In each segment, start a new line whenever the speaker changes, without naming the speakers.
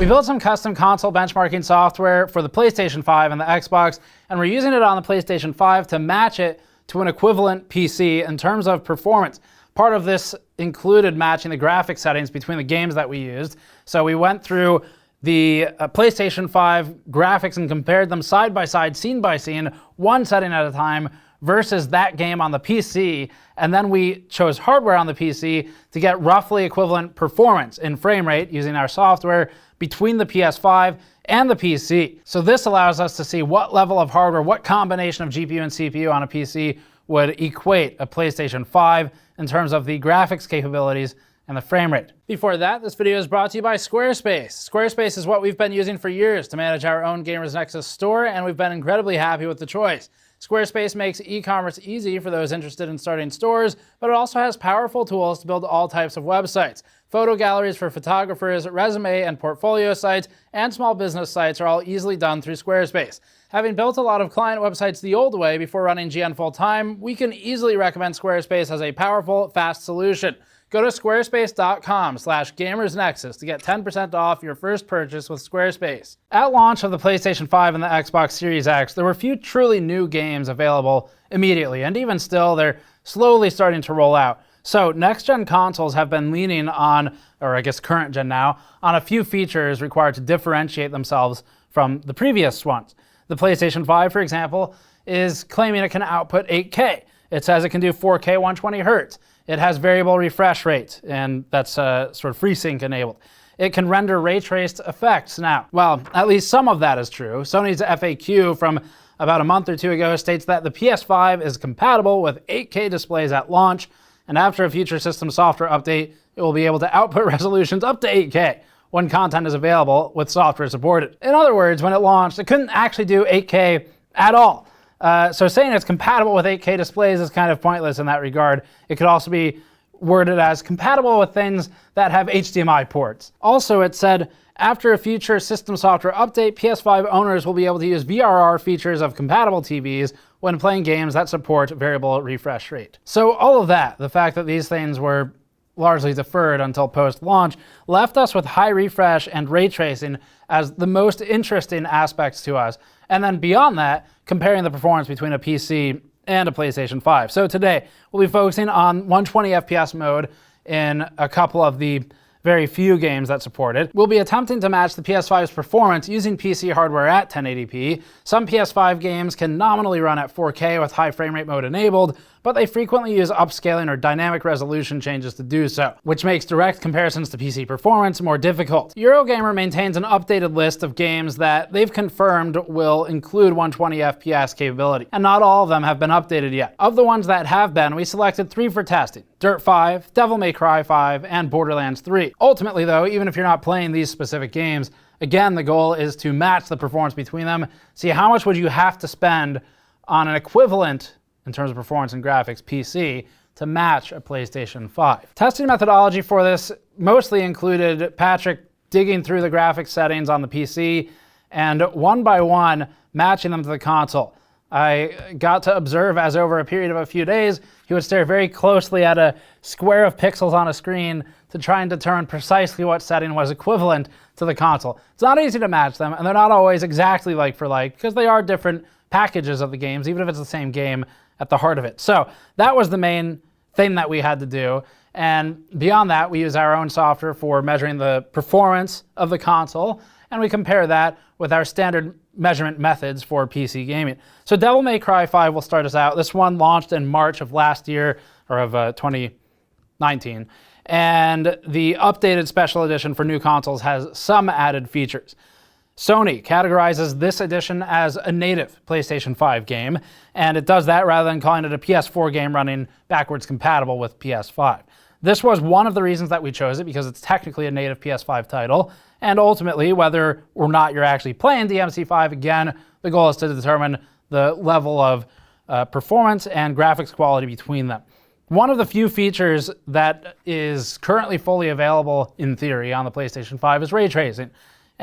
We built some custom console benchmarking software for the PlayStation 5 and the Xbox, and we're using it on the PlayStation 5 to match it to an equivalent PC in terms of performance. Part of this included matching the graphics settings between the games that we used. So we went through the PlayStation 5 graphics and compared them side by side, scene by scene, one setting at a time, versus that game on the PC, and then we chose hardware on the PC to get roughly equivalent performance in frame rate using our software between the PS5 and the PC. So this allows us to see what level of hardware, what combination of GPU and CPU on a PC would equate a PlayStation 5 in terms of the graphics capabilities and the frame rate. Before that, this video is brought to you by Squarespace. Squarespace is what we've been using for years to manage our own Gamers Nexus store, and we've been incredibly happy with the choice. Squarespace makes e-commerce easy for those interested in starting stores, but it also has powerful tools to build all types of websites. Photo galleries for photographers, resume and portfolio sites, and small business sites are all easily done through Squarespace. Having built a lot of client websites the old way before running GN full-time, we can easily recommend Squarespace as a powerful, fast solution. Go to squarespace.com/gamersnexus to get 10% off your first purchase with Squarespace. At launch of the PlayStation 5 and the Xbox Series X, there were few truly new games available immediately, and even still, they're slowly starting to roll out. So next-gen consoles have been leaning on, or I guess current-gen now, on a few features required to differentiate themselves from the previous ones. The PlayStation 5, for example, is claiming it can output 8K. It says it can do 4K 120 Hz. It has variable refresh rate, and that's sort of FreeSync enabled. It can render ray-traced effects now. Well, at least some of that is true. Sony's FAQ from about a month or two ago states that the PS5 is compatible with 8K displays at launch, and after a future system software update, it will be able to output resolutions up to 8K when content is available with software supported. In other words, when it launched, it couldn't actually do 8K at all. So saying it's compatible with 8K displays is kind of pointless in that regard. It could also be worded as compatible with things that have HDMI ports. Also, it said, after a future system software update, PS5 owners will be able to use VRR features of compatible TVs when playing games that support variable refresh rate. So all of that, the fact that these things were largely deferred until post-launch, left us with high refresh and ray tracing as the most interesting aspects to us. And then beyond that, comparing the performance between a PC and a PlayStation 5. So today, we'll be focusing on 120 FPS mode in a couple of the very few games that support it. We'll be attempting to match the PS5's performance using PC hardware at 1080p. Some PS5 games can nominally run at 4K with high frame rate mode enabled, but they frequently use upscaling or dynamic resolution changes to do so, which makes direct comparisons to PC performance more difficult. Eurogamer maintains an updated list of games that they've confirmed will include 120 FPS capability, and not all of them have been updated yet. Of the ones that have been, we selected 3 for testing: Dirt 5, Devil May Cry 5, and Borderlands 3. Ultimately though, even if you're not playing these specific games, again, the goal is to match the performance between them. See how much would you have to spend on an equivalent, in terms of performance and graphics, PC to match a PlayStation 5. Testing methodology for this mostly included Patrick digging through the graphics settings on the PC and one by one matching them to the console. I got to observe as over a period of a few days, he would stare very closely at a square of pixels on a screen to try and determine precisely what setting was equivalent to the console. It's not easy to match them, and they're not always exactly like for like, because they are different packages of the games, even if it's the same game at the heart of it. So that was the main thing that we had to do. And beyond that, we use our own software for measuring the performance of the console, and we compare that with our standard measurement methods for PC gaming. So Devil May Cry 5 will start us out. This one launched in March of last year, or of 2019. And the updated special edition for new consoles has some added features. Sony categorizes this edition as a native PlayStation 5 game, and it does that rather than calling it a PS4 game running backwards compatible with PS5. This was one of the reasons that we chose it, because it's technically a native PS5 title, and ultimately, whether or not you're actually playing DMC5, again, the goal is to determine the level of performance and graphics quality between them. One of the few features that is currently fully available in theory on the PlayStation 5 is ray tracing.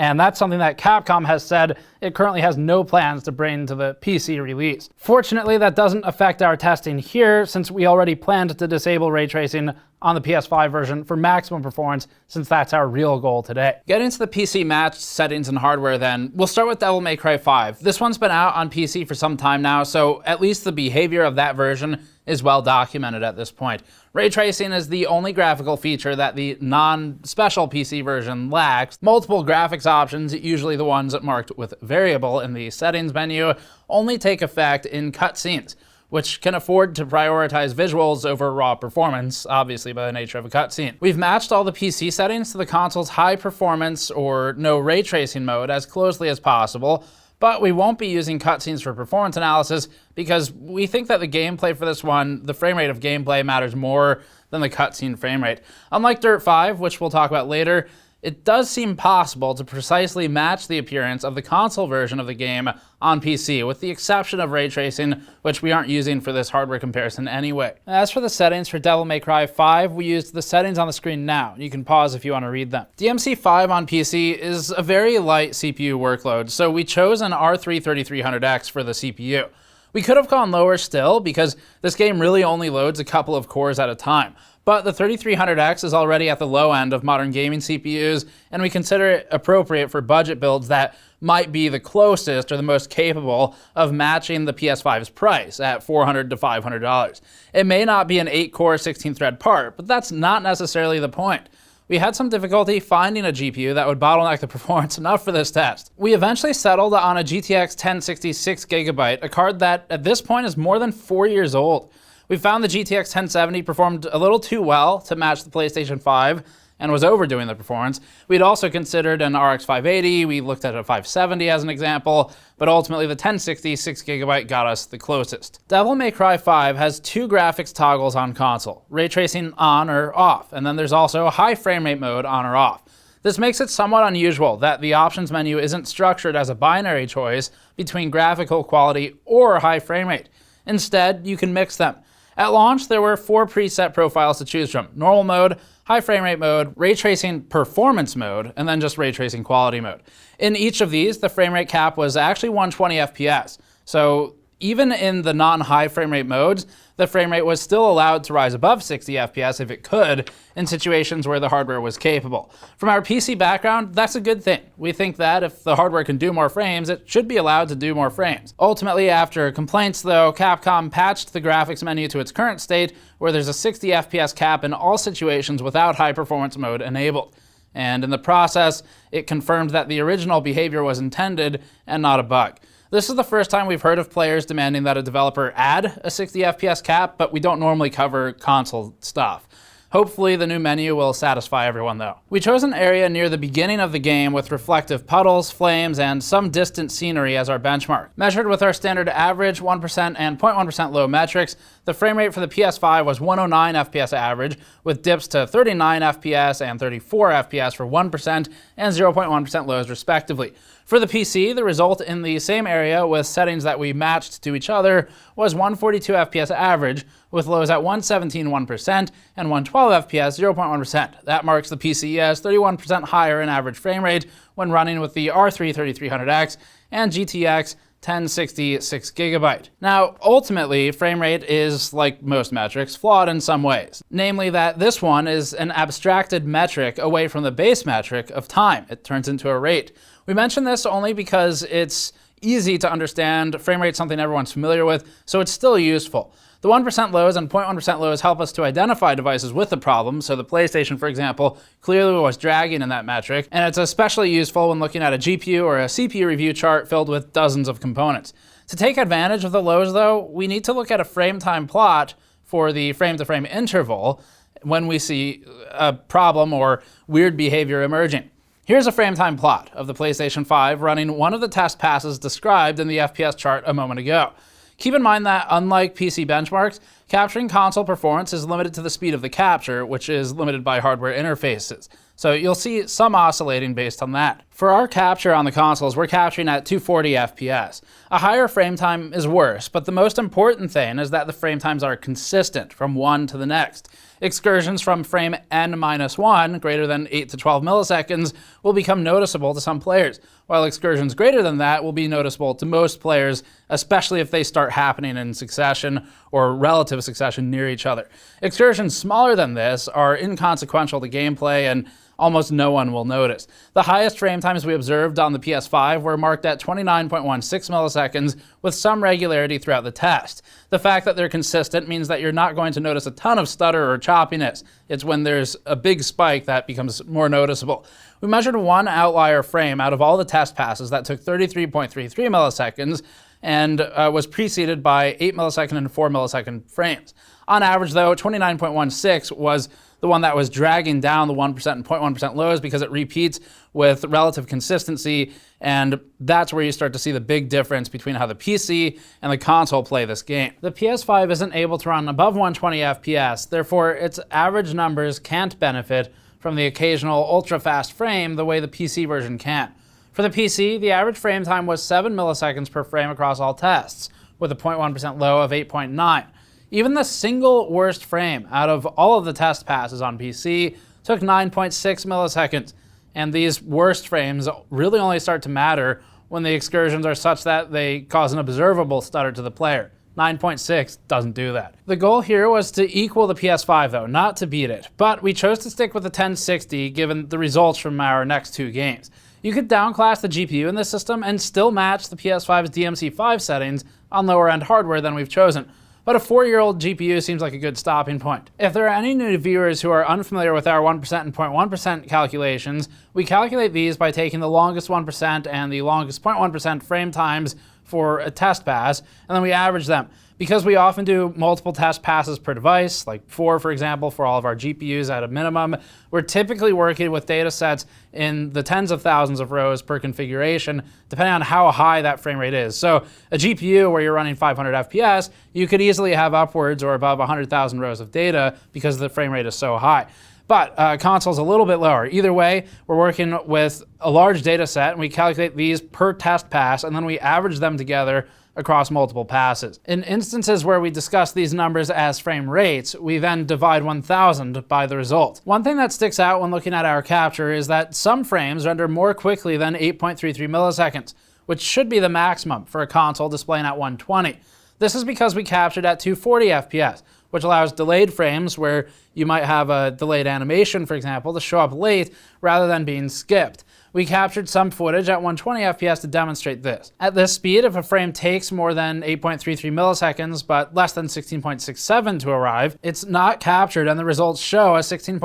and that's something that Capcom has said it currently has no plans to bring to the PC release. Fortunately, that doesn't affect our testing here, since we already planned to disable ray tracing on the PS5 version for maximum performance, since that's our real goal today. Getting to the PC matched settings and hardware then, we'll start with Devil May Cry 5. This one's been out on PC for some time now, so at least the behavior of that version is well documented at this point. Ray tracing is the only graphical feature that the non-special PC version lacks. Multiple graphics options, usually the ones marked with variable in the settings menu, only take effect in cutscenes, which can afford to prioritize visuals over raw performance, obviously by the nature of a cutscene. We've matched all the PC settings to the console's high performance or no ray tracing mode as closely as possible, but we won't be using cutscenes for performance analysis because we think that the gameplay for this one, the frame rate of gameplay, matters more than the cutscene frame rate. Unlike Dirt 5, which we'll talk about later, it does seem possible to precisely match the appearance of the console version of the game on PC, with the exception of ray tracing, which we aren't using for this hardware comparison anyway. As for the settings for Devil May Cry 5, we used the settings on the screen now. You can pause if you want to read them. DMC5 on PC is a very light CPU workload, so we chose an R3 3300X for the CPU. We could have gone lower still, because this game really only loads a couple of cores at a time. But the 3300X is already at the low end of modern gaming CPUs, and we consider it appropriate for budget builds that might be the closest or the most capable of matching the PS5's price at $400 to $500. It may not be an 8-core, 16-thread part, but that's not necessarily the point. We had some difficulty finding a GPU that would bottleneck the performance enough for this test. We eventually settled on a GTX 1060 6GB, a card that at this point is more than 4 years old. We found the GTX 1070 performed a little too well to match the PlayStation 5 and was overdoing the performance. We'd also considered an RX 580, we looked at a 570 as an example, but ultimately the 1060 6GB got us the closest. Devil May Cry 5 has 2 graphics toggles on console, ray tracing on or off, and then there's also a high frame rate mode on or off. This makes it somewhat unusual that the options menu isn't structured as a binary choice between graphical quality or high frame rate. Instead, you can mix them. At launch, there were 4 preset profiles to choose from: normal mode, high frame rate mode, ray tracing performance mode, and then just ray tracing quality mode. In each of these, the frame rate cap was actually 120 FPS. So even in the non-high frame rate modes, the frame rate was still allowed to rise above 60 FPS if it could, in situations where the hardware was capable. From our PC background, that's a good thing. We think that if the hardware can do more frames, it should be allowed to do more frames. Ultimately, after complaints though, Capcom patched the graphics menu to its current state, where there's a 60 FPS cap in all situations without high performance mode enabled. And in the process, it confirmed that the original behavior was intended and not a bug. This is the first time we've heard of players demanding that a developer add a 60 FPS cap, but we don't normally cover console stuff. Hopefully the new menu will satisfy everyone though. We chose an area near the beginning of the game with reflective puddles, flames, and some distant scenery as our benchmark. Measured with our standard average, 1% and 0.1% low metrics, the frame rate for the PS5 was 109 FPS average, with dips to 39 FPS and 34 FPS for 1% and 0.1% lows respectively. For the PC, the result in the same area with settings that we matched to each other was 142 FPS average, with lows at 117 1% and 112 FPS 0.1%. That marks the PC as 31% higher in average frame rate when running with the R3 3300X and GTX 1060 6GB. Now, ultimately, frame rate is, like most metrics, flawed in some ways. Namely that this one is an abstracted metric away from the base metric of time. It turns into a rate. We mention this only because it's easy to understand. Frame rate is something everyone's familiar with, so it's still useful. The 1% lows and 0.1% lows help us to identify devices with the problem, so the PlayStation, for example, clearly was dragging in that metric, and it's especially useful when looking at a GPU or a CPU review chart filled with dozens of components. To take advantage of the lows, though, we need to look at a Frametime plot for the frame-to-frame interval when we see a problem or weird behavior emerging. Here's a Frametime plot of the PlayStation 5 running one of the test passes described in the FPS chart a moment ago. Keep in mind that, unlike PC benchmarks, capturing console performance is limited to the speed of the capture, which is limited by hardware interfaces. So you'll see some oscillating based on that. For our capture on the consoles, we're capturing at 240 FPS. A higher frame time is worse, but the most important thing is that the frame times are consistent from one to the next. Excursions from frame n-1, greater than 8 to 12 milliseconds, will become noticeable to some players, while excursions greater than that will be noticeable to most players, especially if they start happening in succession or relative succession near each other. Excursions smaller than this are inconsequential to gameplay and almost no one will notice. The highest frame times we observed on the PS5 were marked at 29.16 milliseconds with some regularity throughout the test. The fact that they're consistent means that you're not going to notice a ton of stutter or choppiness. It's when there's a big spike that becomes more noticeable. We measured one outlier frame out of all the test passes that took 33.33 milliseconds and was preceded by 8 millisecond and 4 millisecond frames. On average, though, 29.16 was the one that was dragging down the 1% and 0.1% lows because it repeats with relative consistency, and that's where you start to see the big difference between how the PC and the console play this game. The PS5 isn't able to run above 120 FPS, therefore its average numbers can't benefit from the occasional ultra-fast frame the way the PC version can. For the PC, the average frame time was 7 milliseconds per frame across all tests, with a 0.1% low of 8.9. Even the single worst frame out of all of the test passes on PC took 9.6 milliseconds, and these worst frames really only start to matter when the excursions are such that they cause an observable stutter to the player. 9.6 doesn't do that. The goal here was to equal the PS5 though, not to beat it, but we chose to stick with the 1060 given the results from our next two games. You could downclass the GPU in this system and still match the PS5's DMC5 settings on lower end hardware than we've chosen. But a 4-year-old GPU seems like a good stopping point. If there are any new viewers who are unfamiliar with our 1% and 0.1% calculations, we calculate these by taking the longest 1% and the longest 0.1% frame times for a test pass, and then we average them. Because we often do multiple test passes per device, like 4 for example, for all of our GPUs at a minimum, we're typically working with data sets in the tens of thousands of rows per configuration, depending on how high that frame rate is. So a GPU where you're running 500 FPS, you could easily have upwards or above 100,000 rows of data because the frame rate is so high. But console's a little bit lower. Either way, we're working with a large data set, and we calculate these per test pass, and then we average them together across multiple passes. In instances where we discuss these numbers as frame rates, we then divide 1000 by the result. One thing that sticks out when looking at our capture is that some frames render more quickly than 8.33 milliseconds, which should be the maximum for a console displaying at 120. This is because we captured at 240 FPS, which allows delayed frames where you might have a delayed animation, for example, to show up late rather than being skipped. We captured some footage at 120 FPS to demonstrate this. At this speed, if a frame takes more than 8.33 milliseconds but less than 16.67 to arrive, it's not captured and the results show a 16.67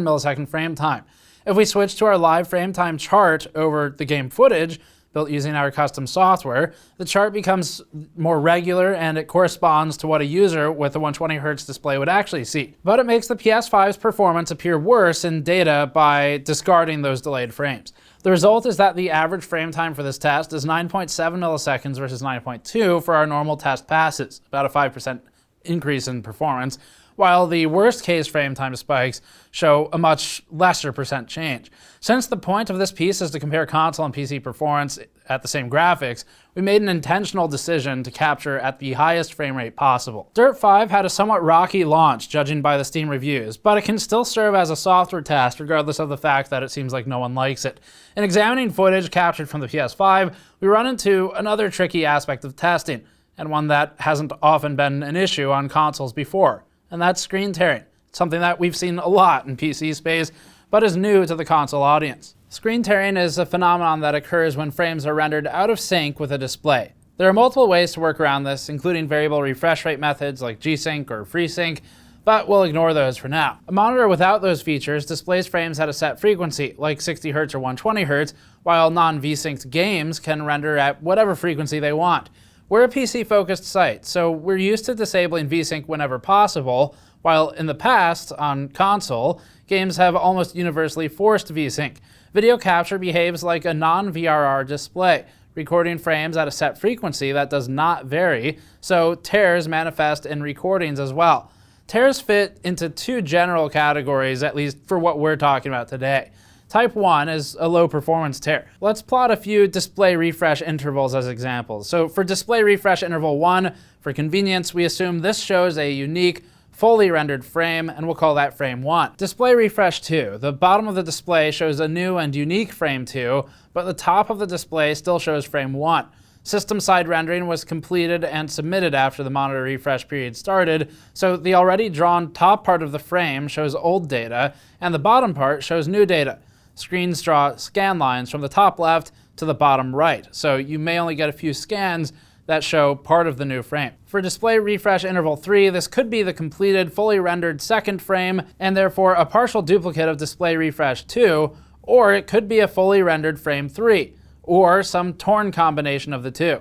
millisecond frame time. If we switch to our live frame time chart over the game footage, built using our custom software, the chart becomes more regular and it corresponds to what a user with a 120Hz display would actually see. But it makes the PS5's performance appear worse in data by discarding those delayed frames. The result is that the average frame time for this test is 9.7 milliseconds versus 9.2 for our normal test passes, about a 5% increase in performance, while the worst case frame time spikes show a much lesser percent change. Since the point of this piece is to compare console and PC performance at the same graphics, we made an intentional decision to capture at the highest frame rate possible. Dirt 5 had a somewhat rocky launch, judging by the Steam reviews, but it can still serve as a software test regardless of the fact that it seems like no one likes it. In examining footage captured from the PS5, we run into another tricky aspect of testing, and one that hasn't often been an issue on consoles before. And that's screen tearing, something that we've seen a lot in PC space, but is new to the console audience. Screen tearing is a phenomenon that occurs when frames are rendered out of sync with a display. There are multiple ways to work around this, including variable refresh rate methods like G-Sync or FreeSync, but we'll ignore those for now. A monitor without those features displays frames at a set frequency, like 60Hz or 120Hz, while non-V-synced games can render at whatever frequency they want. We're a PC-focused site, so we're used to disabling VSync whenever possible, while in the past, on console, games have almost universally forced VSync. Video capture behaves like a non-VRR display, recording frames at a set frequency that does not vary, so tears manifest in recordings as well. Tears fit into two general categories, at least for what we're talking about today. Type 1 is a low performance tear. Let's plot a few display refresh intervals as examples. So for display refresh interval 1, for convenience, we assume this shows a unique, fully rendered frame, and we'll call that frame 1. Display refresh 2. The bottom of the display shows a new and unique frame 2, but the top of the display still shows frame 1. System side rendering was completed and submitted after the monitor refresh period started, so the already drawn top part of the frame shows old data, and the bottom part shows new data. Screens draw scan lines from the top left to the bottom right, so you may only get a few scans that show part of the new frame. For display refresh interval 3, this could be the completed, fully rendered second frame, and therefore a partial duplicate of display refresh 2, or it could be a fully rendered frame 3, or some torn combination of the two.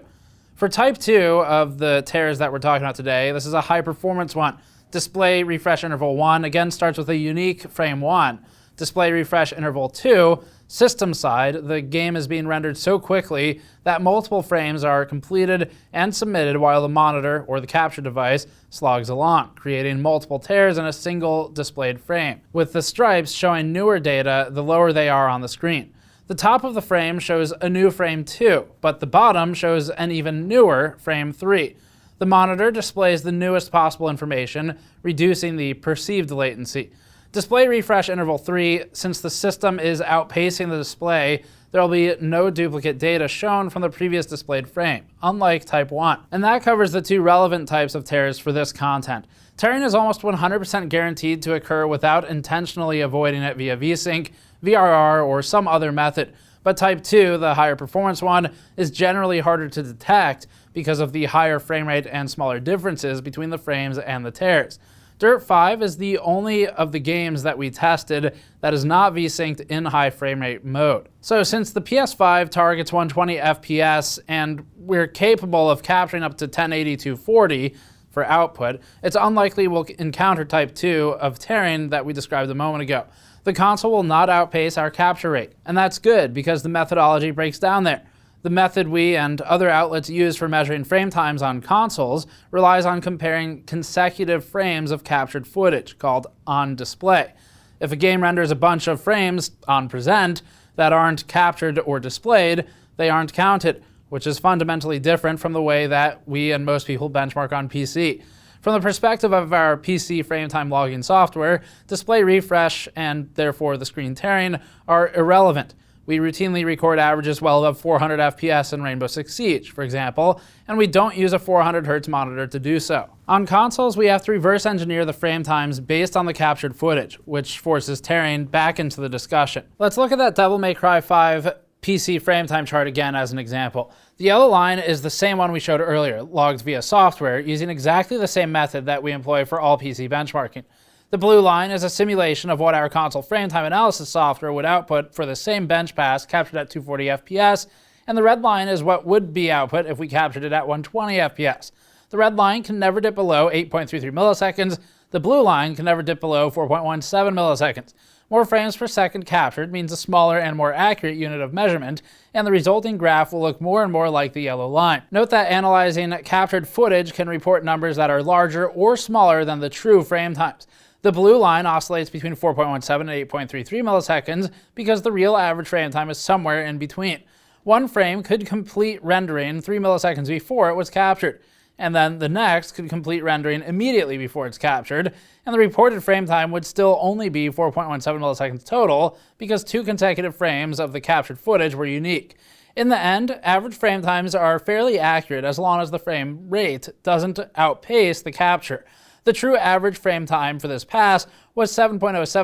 For type 2 of the tears that we're talking about today, this is a high performance one. Display refresh interval 1 again starts with a unique frame 1. Display refresh interval 2, system side, the game is being rendered so quickly that multiple frames are completed and submitted while the monitor or the capture device slogs along, creating multiple tears in a single displayed frame, with the stripes showing newer data the lower they are on the screen. The top of the frame shows a new frame 2, but the bottom shows an even newer frame 3. The monitor displays the newest possible information, reducing the perceived latency. Display refresh interval 3, since the system is outpacing the display, there will be no duplicate data shown from the previous displayed frame, unlike type 1. And that covers the two relevant types of tears for this content. Tearing is almost 100% guaranteed to occur without intentionally avoiding it via VSync, VRR, or some other method. But type 2, the higher performance one, is generally harder to detect because of the higher frame rate and smaller differences between the frames and the tears. Dirt 5 is the only of the games that we tested that is not VSynced in high frame rate mode. So since the PS5 targets 120 FPS and we're capable of capturing up to 1080-240 for output, it's unlikely we'll encounter type 2 of tearing that we described a moment ago. The console will not outpace our capture rate, and that's good because the methodology breaks down there. The method we and other outlets use for measuring frame times on consoles relies on comparing consecutive frames of captured footage, called on display. If a game renders a bunch of frames on present that aren't captured or displayed, they aren't counted, which is fundamentally different from the way that we and most people benchmark on PC. From the perspective of our PC frame time logging software, display refresh and therefore the screen tearing are irrelevant. We routinely record averages well above 400 FPS in Rainbow Six Siege, for example, and we don't use a 400 Hz monitor to do so. On consoles, we have to reverse engineer the frame times based on the captured footage, which forces tearing back into the discussion. Let's look at that Devil May Cry 5 PC frame time chart again as an example. The yellow line is the same one we showed earlier, logged via software, using exactly the same method that we employ for all PC benchmarking. The blue line is a simulation of what our console frame time analysis software would output for the same bench pass captured at 240 FPS, and the red line is what would be output if we captured it at 120 FPS. The red line can never dip below 8.33 milliseconds, the blue line can never dip below 4.17 milliseconds. More frames per second captured means a smaller and more accurate unit of measurement, and the resulting graph will look more and more like the yellow line. Note that analyzing captured footage can report numbers that are larger or smaller than the true frame times. The blue line oscillates between 4.17 and 8.33 milliseconds because the real average frame time is somewhere in between. One frame could complete rendering 3 milliseconds before it was captured, and then the next could complete rendering immediately before it's captured, and the reported frame time would still only be 4.17 milliseconds total because 2 consecutive frames of the captured footage were unique. In the end, average frame times are fairly accurate as long as the frame rate doesn't outpace the capture. The true average frame time for this pass was 7.07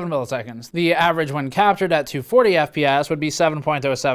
milliseconds. The average when captured at 240 FPS would be 7.07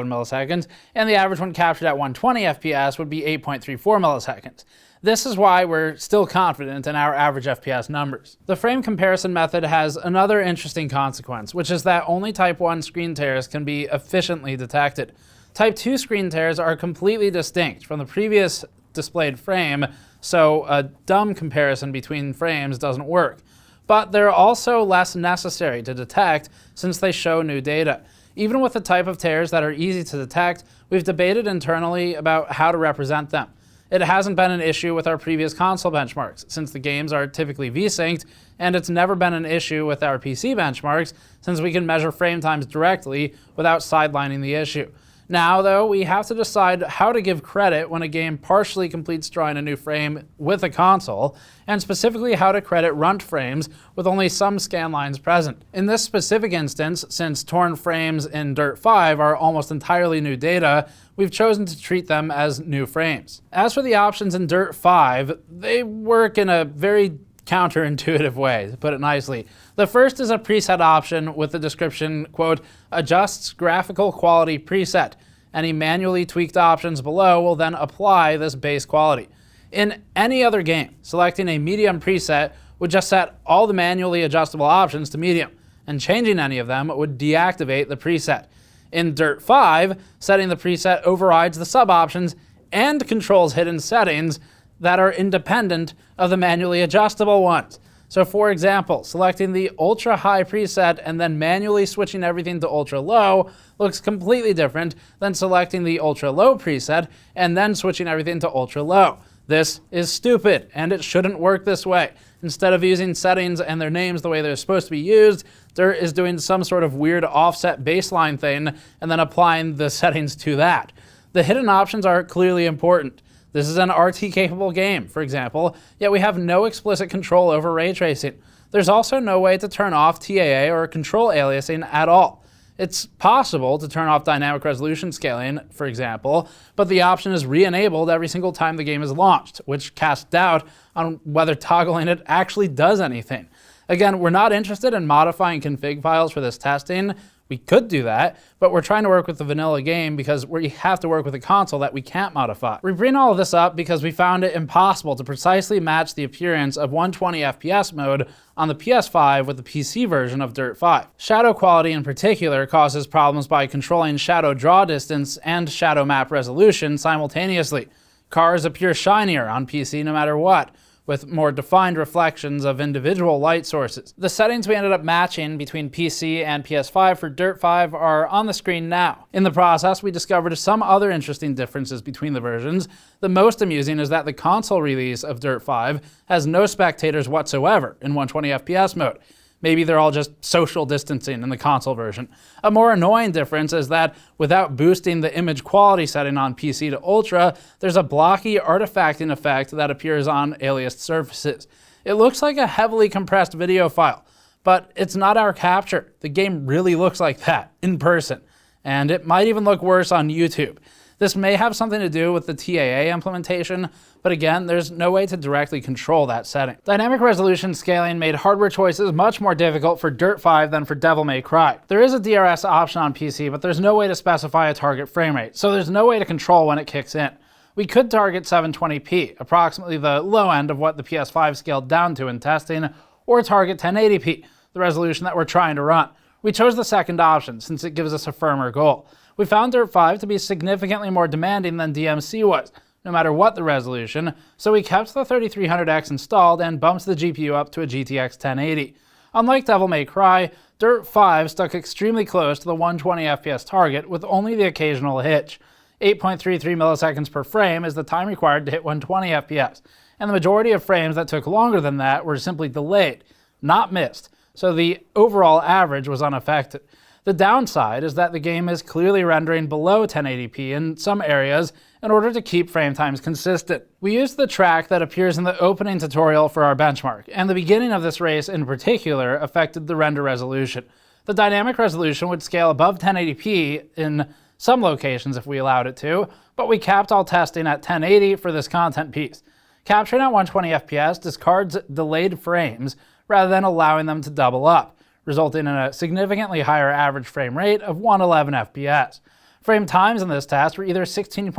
milliseconds, and the average when captured at 120 FPS would be 8.34 milliseconds. This is why we're still confident in our average FPS numbers. The frame comparison method has another interesting consequence, which is that only Type 1 screen tears can be efficiently detected. Type 2 screen tears are completely distinct from the previous displayed frame, so a dumb comparison between frames doesn't work. But they're also less necessary to detect since they show new data. Even with the type of tears that are easy to detect, we've debated internally about how to represent them. It hasn't been an issue with our previous console benchmarks, since the games are typically V-synced, and it's never been an issue with our PC benchmarks, since we can measure frame times directly without sidelining the issue. Now, though, we have to decide how to give credit when a game partially completes drawing a new frame with a console, and specifically how to credit runt frames with only some scan lines present. In this specific instance, since torn frames in Dirt 5 are almost entirely new data, we've chosen to treat them as new frames. As for the options in Dirt 5, they work in a very counterintuitive way, to put it nicely. The first is a preset option with the description, quote, adjusts graphical quality preset. Any manually tweaked options below will then apply this base quality. In any other game, selecting a medium preset would just set all the manually adjustable options to medium, and changing any of them would deactivate the preset. In Dirt 5, setting the preset overrides the sub-options and controls hidden settings that are independent of the manually adjustable ones. So for example, selecting the ultra high preset and then manually switching everything to ultra low looks completely different than selecting the ultra low preset and then switching everything to ultra low. This is stupid, and it shouldn't work this way. Instead of using settings and their names the way they're supposed to be used, Dirt is doing some sort of weird offset baseline thing and then applying the settings to that. The hidden options are clearly important. This is an RT-capable game, for example, yet we have no explicit control over ray tracing. There's also no way to turn off TAA or control aliasing at all. It's possible to turn off dynamic resolution scaling, for example, but the option is re-enabled every single time the game is launched, which casts doubt on whether toggling it actually does anything. Again, we're not interested in modifying config files for this testing. We could do that, but we're trying to work with the vanilla game because we have to work with a console that we can't modify. We bring all of this up because we found it impossible to precisely match the appearance of 120 FPS mode on the PS5 with the PC version of Dirt 5. Shadow quality in particular causes problems by controlling shadow draw distance and shadow map resolution simultaneously. Cars appear shinier on PC no matter what, with more defined reflections of individual light sources. The settings we ended up matching between PC and PS5 for Dirt 5 are on the screen now. In the process, we discovered some other interesting differences between the versions. The most amusing is that the console release of Dirt 5 has no spectators whatsoever in 120 FPS mode. Maybe they're all just social distancing in the console version. A more annoying difference is that without boosting the image quality setting on PC to Ultra, there's a blocky artifacting effect that appears on aliased surfaces. It looks like a heavily compressed video file, but it's not our capture. The game really looks like that in person, and it might even look worse on YouTube. This may have something to do with the TAA implementation, but again, there's no way to directly control that setting. Dynamic resolution scaling made hardware choices much more difficult for Dirt 5 than for Devil May Cry. There is a DRS option on PC, but there's no way to specify a target frame rate, so there's no way to control when it kicks in. We could target 720p, approximately the low end of what the PS5 scaled down to in testing, or target 1080p, the resolution that we're trying to run. We chose the second option since it gives us a firmer goal. We found Dirt 5 to be significantly more demanding than DMC was, no matter what the resolution, so we kept the 3300X installed and bumped the GPU up to a GTX 1080. Unlike Devil May Cry, Dirt 5 stuck extremely close to the 120 FPS target with only the occasional hitch. 8.33 milliseconds per frame is the time required to hit 120 FPS, and the majority of frames that took longer than that were simply delayed, not missed, so the overall average was unaffected. The downside is that the game is clearly rendering below 1080p in some areas in order to keep frame times consistent. We used the track that appears in the opening tutorial for our benchmark, and the beginning of this race in particular affected the render resolution. The dynamic resolution would scale above 1080p in some locations if we allowed it to, but we capped all testing at 1080 for this content piece. Capturing at 120 FPS discards delayed frames rather than allowing them to double up, resulting in a significantly higher average frame rate of 111 FPS. Frame times in this test were either 16.67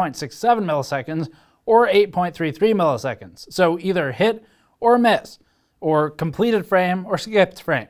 milliseconds or 8.33 milliseconds, so either hit or miss, or completed frame or skipped frame.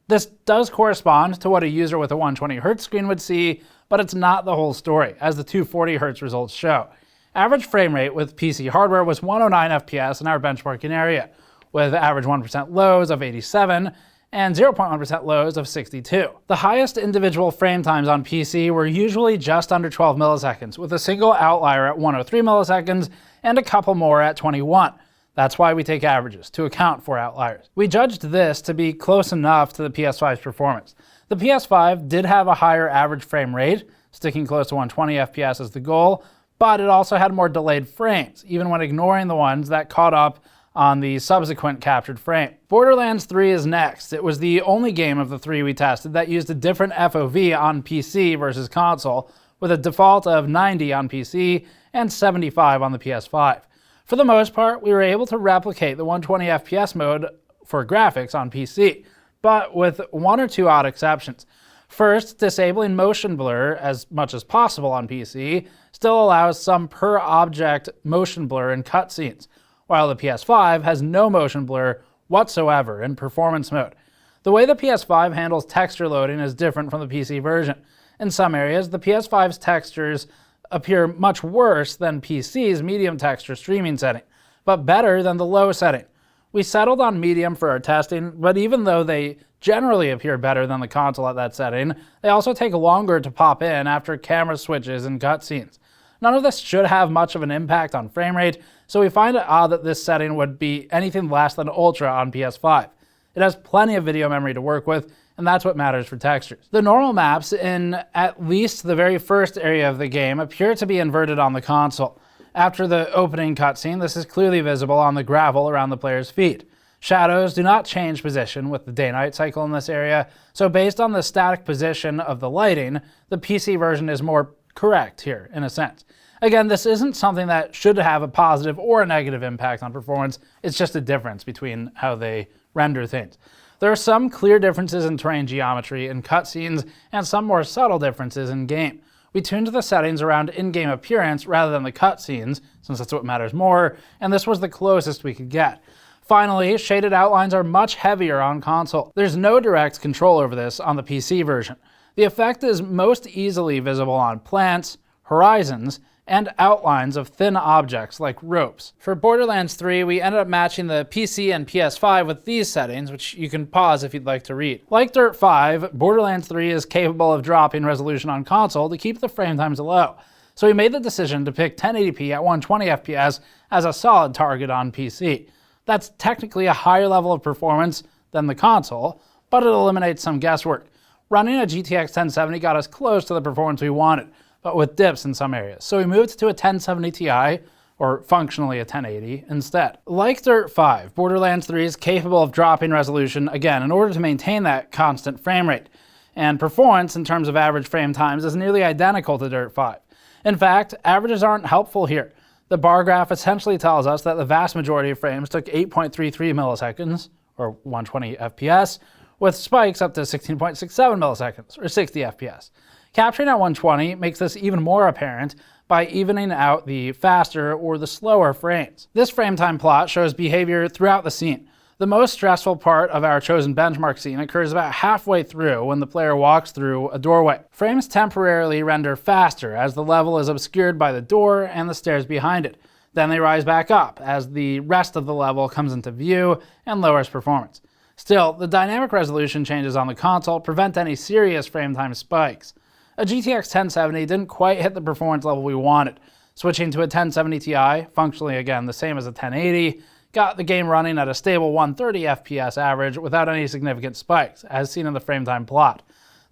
This does correspond to what a user with a 120Hz screen would see, but it's not the whole story, as the 240Hz results show. Average frame rate with PC hardware was 109 FPS in our benchmarking area, with average 1% lows of 87 and 0.1% lows of 62. The highest individual frame times on PC were usually just under 12 milliseconds, with a single outlier at 103 milliseconds and a couple more at 21. That's why we take averages, to account for outliers. We judged this to be close enough to the PS5's performance. The PS5 did have a higher average frame rate, sticking close to 120 FPS as the goal, but it also had more delayed frames, even when ignoring the ones that caught up on the subsequent captured frame. Borderlands 3 is next. It was the only game of the three we tested that used a different FOV on PC versus console, with a default of 90 on PC and 75 on the PS5. For the most part, we were able to replicate the 120 FPS mode for graphics on PC, but with one or two odd exceptions. First, disabling motion blur as much as possible on PC still allows some per-object motion blur in cutscenes, while the PS5 has no motion blur whatsoever in performance mode. The way the PS5 handles texture loading is different from the PC version. In some areas, the PS5's textures appear much worse than PC's medium texture streaming setting, but better than the low setting. We settled on medium for our testing, but even though they generally appear better than the console at that setting, they also take longer to pop in after camera switches and cutscenes. None of this should have much of an impact on frame rate, so we find it odd that this setting would be anything less than Ultra on PS5. It has plenty of video memory to work with, and that's what matters for textures. The normal maps in at least the very first area of the game appear to be inverted on the console. After the opening cutscene, this is clearly visible on the gravel around the player's feet. Shadows do not change position with the day-night cycle in this area, so based on the static position of the lighting, the PC version is more correct here, in a sense. Again, this isn't something that should have a positive or a negative impact on performance, it's just a difference between how they render things. There are some clear differences in terrain geometry in cutscenes, and some more subtle differences in game. We tuned the settings around in-game appearance rather than the cutscenes, since that's what matters more, and this was the closest we could get. Finally, shaded outlines are much heavier on console. There's no direct control over this on the PC version. The effect is most easily visible on plants, horizons, and outlines of thin objects like ropes. For Borderlands 3, we ended up matching the PC and PS5 with these settings, which you can pause if you'd like to read. Like Dirt 5, Borderlands 3 is capable of dropping resolution on console to keep the frame times low. So we made the decision to pick 1080p at 120 FPS as a solid target on PC. That's technically a higher level of performance than the console, but it eliminates some guesswork. Running a GTX 1070 got us close to the performance we wanted, but with dips in some areas. So we moved to a 1070 Ti, or functionally a 1080, instead. Like Dirt 5, Borderlands 3 is capable of dropping resolution, again, in order to maintain that constant frame rate. And performance, in terms of average frame times, is nearly identical to Dirt 5. In fact, averages aren't helpful here. The bar graph essentially tells us that the vast majority of frames took 8.33 milliseconds, or 120 FPS, with spikes up to 16.67 milliseconds, or 60 FPS. Capturing at 120 makes this even more apparent by evening out the faster or the slower frames. This frame time plot shows behavior throughout the scene. The most stressful part of our chosen benchmark scene occurs about halfway through when the player walks through a doorway. Frames temporarily render faster as the level is obscured by the door and the stairs behind it. Then they rise back up as the rest of the level comes into view and lowers performance. Still, the dynamic resolution changes on the console prevent any serious frame time spikes. A GTX 1070 didn't quite hit the performance level we wanted. Switching to a 1070 Ti, functionally again the same as a 1080, got the game running at a stable 130 FPS average without any significant spikes, as seen in the frame time plot.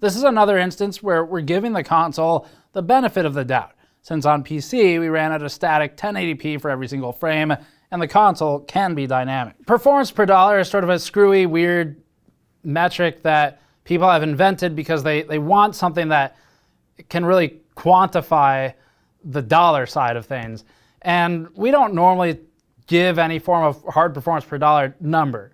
This is another instance where we're giving the console the benefit of the doubt, since on PC we ran at a static 1080p for every single frame, and the console can be dynamic. Performance per dollar is sort of a screwy, weird metric that people have invented because they want something that can really quantify the dollar side of things. And we don't normally give any form of hard performance per dollar number.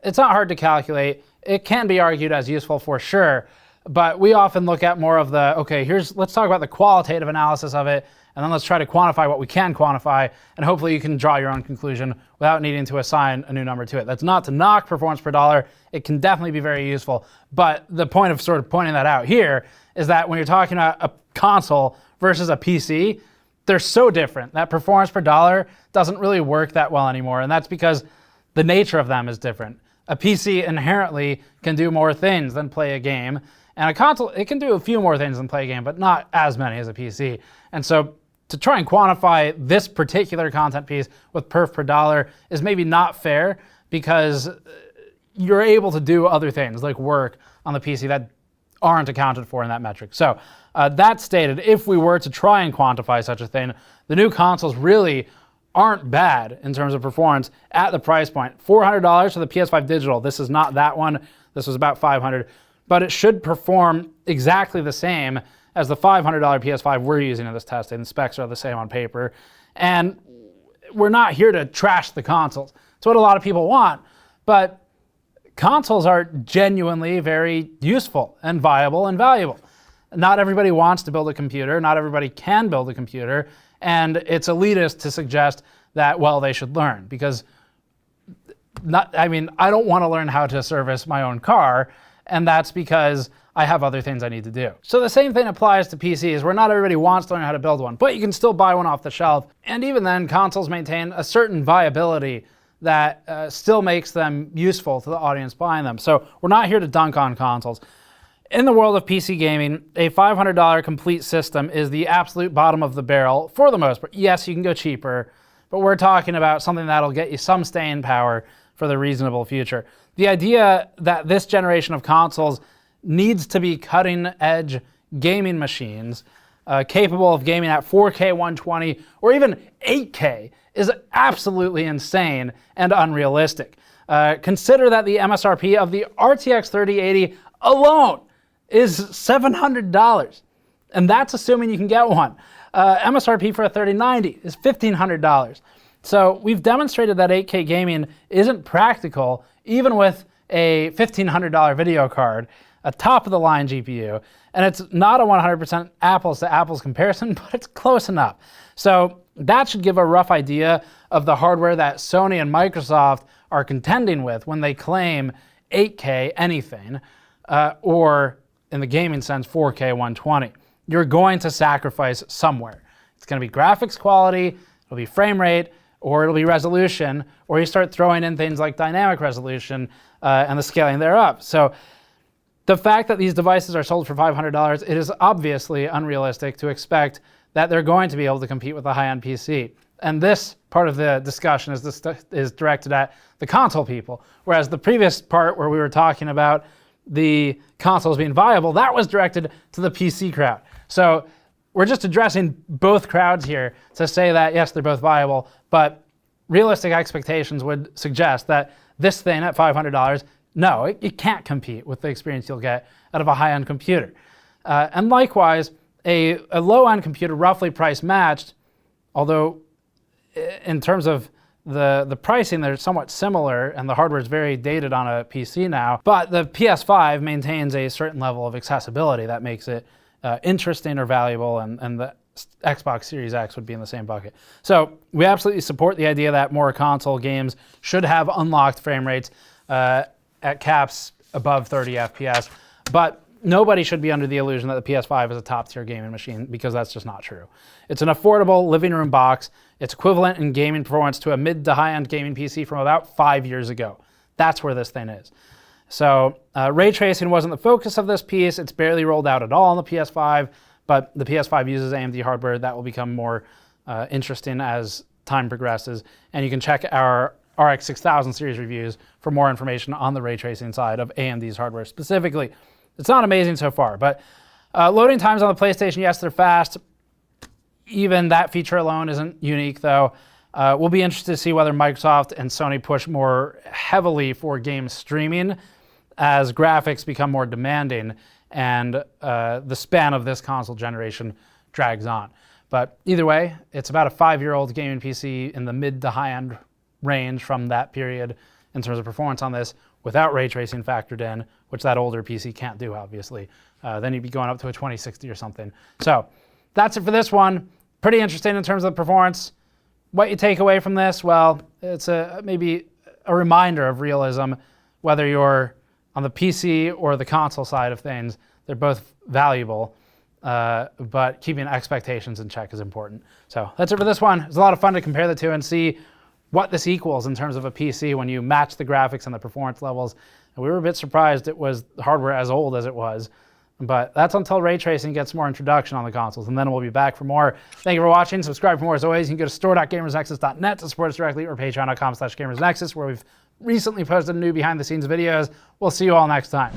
It's not hard to calculate. It can be argued as useful for sure, but we often look at more of the, okay, let's talk about the qualitative analysis of it, and then let's try to quantify what we can quantify, and hopefully you can draw your own conclusion without needing to assign a new number to it. That's not to knock performance per dollar. It can definitely be very useful, but the point of sort of pointing that out here is that when you're talking about a console versus a PC, they're so different that performance per dollar doesn't really work that well anymore, and that's because the nature of them is different. A PC inherently can do more things than play a game, and a console, it can do a few more things than play a game, but not as many as a PC. And so to try and quantify this particular content piece with perf per dollar is maybe not fair, because you're able to do other things like work on the PC that aren't accounted for in that metric. So that stated, if we were to try and quantify such a thing, the new consoles really aren't bad in terms of performance at the price point. $400 for the PS5 digital. This is not that one. This was about $500, but it should perform exactly the same as the $500 PS5 we're using in this testing. The specs are the same on paper. And we're not here to trash the consoles. It's what a lot of people want, but consoles are genuinely very useful and viable and valuable. Not everybody wants to build a computer. Not everybody can build a computer. And it's elitist to suggest that, well, they should learn, because I don't want to learn how to service my own car, and that's because I have other things I need to do. So the same thing applies to PCs, where not everybody wants to learn how to build one, but you can still buy one off the shelf. And even then, consoles maintain a certain viability that still makes them useful to the audience buying them. So we're not here to dunk on consoles. In the world of PC gaming, a $500 complete system is the absolute bottom of the barrel for the most part. Yes, you can go cheaper, but we're talking about something that'll get you some staying power for the reasonable future. The idea that this generation of consoles needs to be cutting-edge gaming machines capable of gaming at 4K 120 or even 8K is absolutely insane and unrealistic. Consider that the MSRP of the RTX 3080 alone is $700, and that's assuming you can get one. MSRP for a 3090 is $1,500. So we've demonstrated that 8K gaming isn't practical, even with a $1,500 video card, a top-of-the-line GPU, and it's not a 100% apples-to-apples comparison, but it's close enough. So that should give a rough idea of the hardware that Sony and Microsoft are contending with when they claim 8K anything, or in the gaming sense, 4K 120. You're going to sacrifice somewhere. It's going to be graphics quality, it'll be frame rate, or it'll be resolution, or you start throwing in things like dynamic resolution and the scaling thereof. So the fact that these devices are sold for $500, it is obviously unrealistic to expect that they're going to be able to compete with a high-end PC. And this part of the discussion is directed at the console people, whereas the previous part where we were talking about the consoles being viable, that was directed to the PC crowd. So we're just addressing both crowds here to say that, yes, they're both viable, but realistic expectations would suggest that this thing at $500, no, it can't compete with the experience you'll get out of a high-end computer. And likewise, a low-end computer roughly price matched, although in terms of the pricing, they're somewhat similar, and the hardware is very dated on a PC now, but the PS5 maintains a certain level of accessibility that makes it interesting or valuable, and the Xbox Series X would be in the same bucket. So we absolutely support the idea that more console games should have unlocked frame rates at caps above 30 FPS, but nobody should be under the illusion that the PS5 is a top-tier gaming machine, because that's just not true. It's an affordable living room box. It's equivalent in gaming performance to a mid to high-end gaming PC from about 5 years ago. That's where this thing is. So ray tracing wasn't the focus of this piece. It's barely rolled out at all on the PS5, but the PS5 uses AMD hardware. That will become more interesting as time progresses. And you can check our RX 6000 series reviews for more information on the ray tracing side of AMD's hardware specifically. It's not amazing so far, but loading times on the PlayStation, yes, they're fast. Even that feature alone isn't unique, though. We'll be interested to see whether Microsoft and Sony push more heavily for game streaming as graphics become more demanding and the span of this console generation drags on. But either way, it's about a 5-year-old gaming PC in the mid to high-end range from that period in terms of performance on this, without ray tracing factored in, which that older PC can't do, obviously. Then you'd be going up to a 2060 or something. So that's it for this one. Pretty interesting in terms of the performance. What you take away from this, well, it's maybe a reminder of realism, whether you're on the PC or the console side of things. They're both valuable, but keeping expectations in check is important. So that's it for this one. It was a lot of fun to compare the two and see what this equals in terms of a PC when you match the graphics and the performance levels. And we were a bit surprised it was hardware as old as it was. But that's until ray tracing gets more introduction on the consoles, and then we'll be back for more. Thank you for watching. Subscribe for more. As always, you can go to store.gamersnexus.net to support us directly, or patreon.com/gamersnexus, where we've recently posted new behind-the-scenes videos. We'll see you all next time.